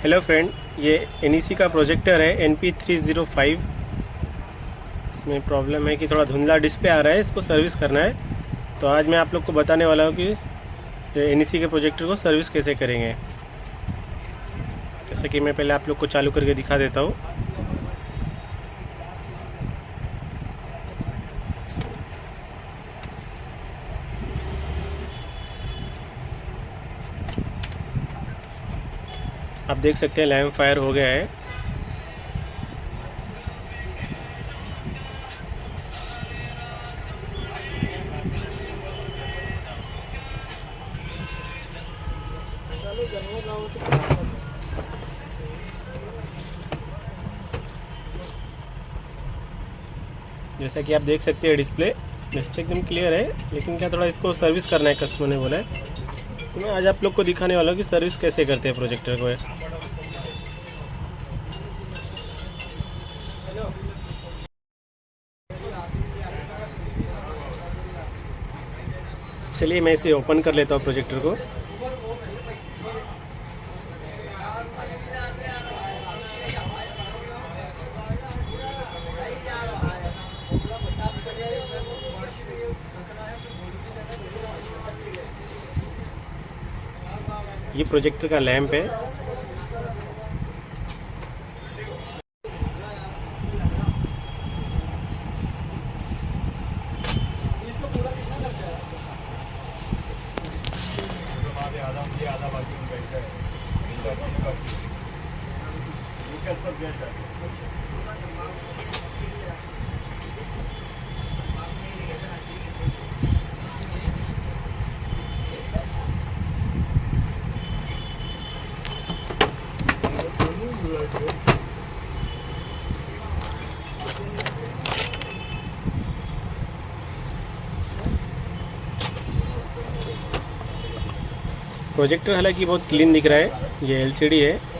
Hello friend, ये NEC का projector है NP305। इसमें प्रॉब्लम है कि थोड़ा धुंधला डिस्प्ले आ रहा है, इसको सर्विस करना है। तो आज मैं आप लोग को बताने वाला हूँ कि NEC के प्रोजेक्टर को सर्विस कैसे करेंगे। जैसा कि मैं पहले आप लोग को चालू करके दिखा देता हूँ। आप देख सकते हैं लैंप फायर हो गया है। जैसा कि आप देख सकते हैं डिस्प्ले एकदम क्लियर है, लेकिन क्या थोड़ा इसको सर्विस करना है, कस्टमर ने बोला है। तो मैं आज आप लोग को दिखाने वाला हूँ कि सर्विस कैसे करते हैं प्रोजेक्टर को। चलिए मैं इसे ओपन कर लेता हूँ प्रोजेक्टर को। ये प्रोजेक्टर का लैंप है। प्रोजेक्टर हालांकि बहुत क्लीन दिख रहा है। ये LCD है।